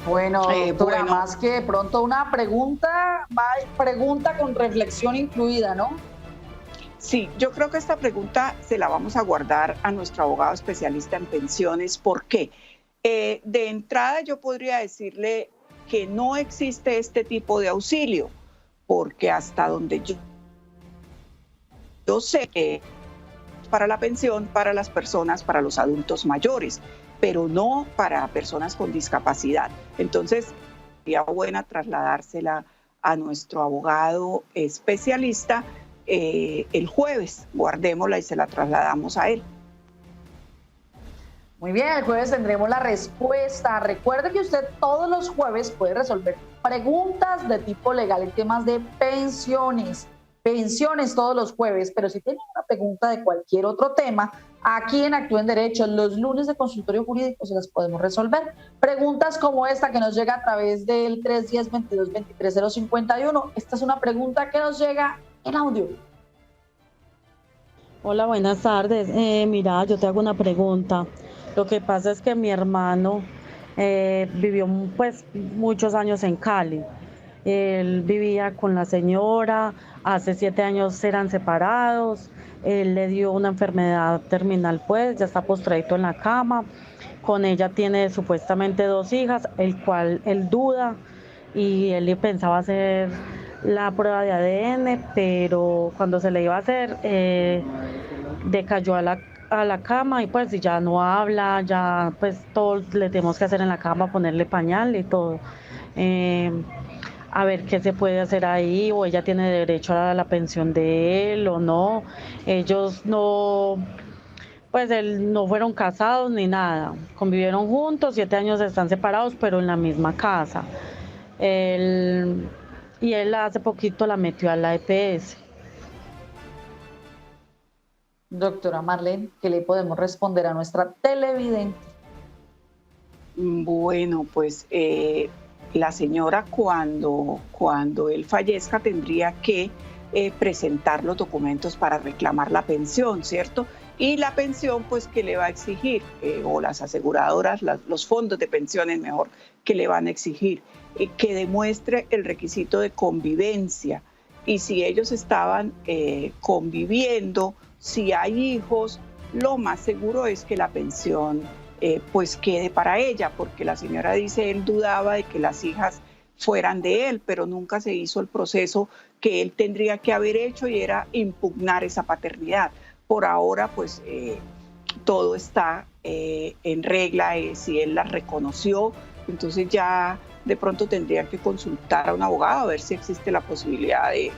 Bueno, doctora, más que de pronto una pregunta con reflexión incluida, ¿no? Sí, yo creo que esta pregunta se la vamos a guardar a nuestro abogado especialista en pensiones. ¿Por qué? De entrada yo podría decirle que no existe este tipo de auxilio, porque hasta donde yo sé que para la pensión, para las personas, para los adultos mayores, pero no para personas con discapacidad. Entonces, sería buena trasladársela a nuestro abogado especialista el jueves. Guardémosla y se la trasladamos a él. Muy bien, el jueves tendremos la respuesta. Recuerde que usted todos los jueves puede resolver preguntas de tipo legal en temas de pensiones todos los jueves, pero si tienen una pregunta de cualquier otro tema, aquí en Actúa en Derecho, los lunes de consultorio jurídico se las podemos resolver. Preguntas como esta que nos llega a través del 310-22-23-051. Esta es una pregunta que nos llega en audio. Hola, buenas tardes. Mira, yo te hago una pregunta. Lo que pasa es que mi hermano vivió pues muchos años en Cali. Él vivía con la señora, hace 7 años eran separados, él le dio una enfermedad terminal, pues ya está postradito en la cama. Con ella tiene supuestamente 2 hijas, el cual él duda, y él pensaba hacer la prueba de ADN, pero cuando se le iba a hacer decayó a la cama y pues ya no habla, ya pues todo le tenemos que hacer en la cama, ponerle pañal y todo. A ver qué se puede hacer ahí, o ella tiene derecho a la pensión de él o no. Ellos no, pues no fueron casados ni nada, convivieron juntos, 7 años están separados, pero en la misma casa. Él hace poquito la metió a la EPS. Doctora Marlene, ¿qué le podemos responder a nuestra televidente? Bueno, pues la señora cuando él fallezca tendría que presentar los documentos para reclamar la pensión, ¿cierto? Y la pensión, pues, que le va a exigir, o las aseguradoras, los fondos de pensiones, mejor, que le van a exigir, que demuestre el requisito de convivencia. Y si ellos estaban conviviendo, si hay hijos, lo más seguro es que la pensión pues quede para ella, porque la señora dice, él dudaba de que las hijas fueran de él, pero nunca se hizo el proceso que él tendría que haber hecho, y era impugnar esa paternidad. Por ahora, pues todo está en regla, si él la reconoció, entonces ya de pronto tendría que consultar a un abogado a ver si existe la posibilidad de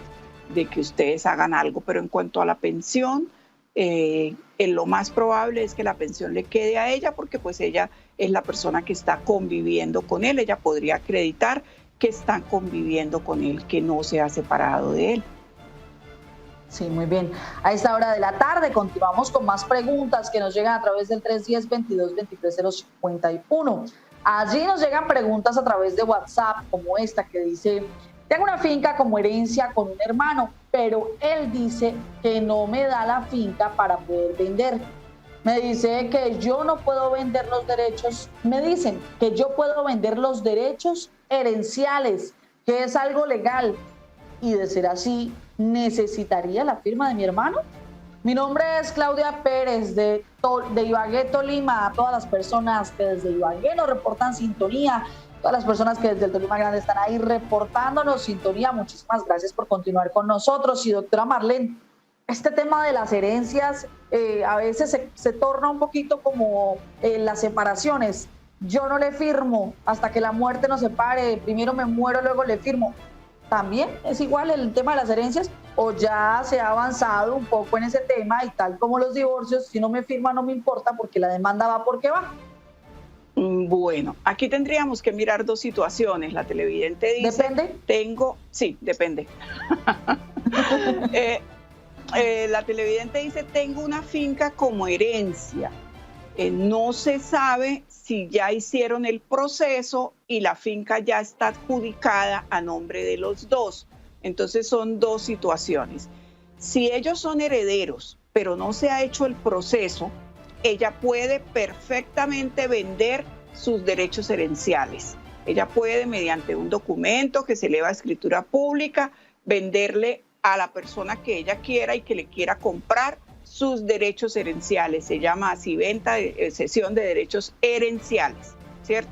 que ustedes hagan algo. Pero en cuanto a la pensión, lo más probable es que la pensión le quede a ella, porque pues ella es la persona que está conviviendo con él. Ella podría acreditar que están conviviendo con él, que no se ha separado de él. Sí, muy bien. A esta hora de la tarde continuamos con más preguntas que nos llegan a través del 310-22-23-051. Allí nos llegan preguntas a través de WhatsApp, como esta que dice: tengo una finca como herencia con un hermano, pero él dice que no me da la finca para poder vender. Me dice que yo no puedo vender los derechos, me dicen que yo puedo vender los derechos herenciales, que es algo legal, y de ser así, ¿necesitaría la firma de mi hermano? Mi nombre es Claudia Pérez de Ibagué, Tolima. A todas las personas que desde Ibagué nos reportan sintonía, todas las personas que desde el Tolima Grande están ahí reportándonos sintonía, muchísimas gracias por continuar con nosotros. Y doctora Marlene, este tema de las herencias a veces se torna un poquito como las separaciones. Yo no le firmo hasta que la muerte nos separe, primero me muero, luego le firmo. ¿También es igual el tema de las herencias o ya se ha avanzado un poco en ese tema y tal como los divorcios, si no me firma no me importa porque la demanda va porque va? Bueno, aquí tendríamos que mirar dos situaciones. La televidente dice... ¿Depende? Sí, depende. La televidente dice, tengo una finca como herencia. No se sabe si ya hicieron el proceso y la finca ya está adjudicada a nombre de los dos. Entonces son dos situaciones. Si ellos son herederos, pero no se ha hecho el proceso, ella puede perfectamente vender sus derechos herenciales. Ella puede, mediante un documento que se eleva a escritura pública, venderle a la persona que ella quiera y que le quiera comprar sus derechos herenciales. Se llama así venta, cesión de derechos herenciales, ¿cierto?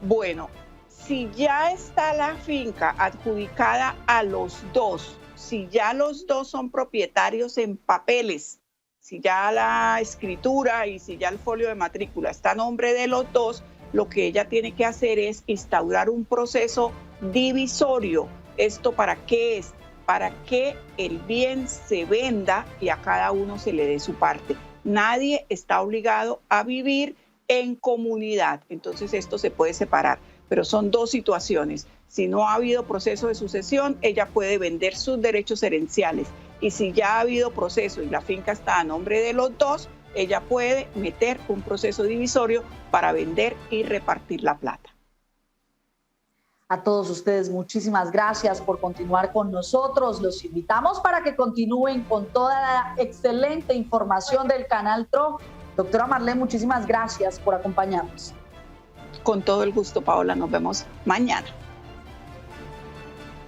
Bueno, si ya está la finca adjudicada a los dos, si ya los dos son propietarios en papeles, si ya la escritura y si ya el folio de matrícula está a nombre de los dos, lo que ella tiene que hacer es instaurar un proceso divisorio. ¿Esto para qué es? Para que el bien se venda y a cada uno se le dé su parte. Nadie está obligado a vivir en comunidad, entonces esto se puede separar, pero son dos situaciones. Si no ha habido proceso de sucesión, ella puede vender sus derechos herenciales, y si ya ha habido proceso y la finca está a nombre de los dos, ella puede meter un proceso divisorio para vender y repartir la plata. A todos ustedes, muchísimas gracias por continuar con nosotros. Los invitamos para que continúen con toda la excelente información del Canal TRO. Doctora Marlene, muchísimas gracias por acompañarnos. Con todo el gusto, Paola. Nos vemos mañana.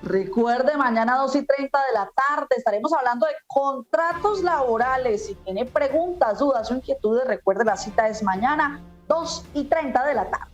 Recuerde, mañana 2:30 de la tarde estaremos hablando de contratos laborales. Si tiene preguntas, dudas o inquietudes, recuerde, la cita es mañana 2:30 de la tarde.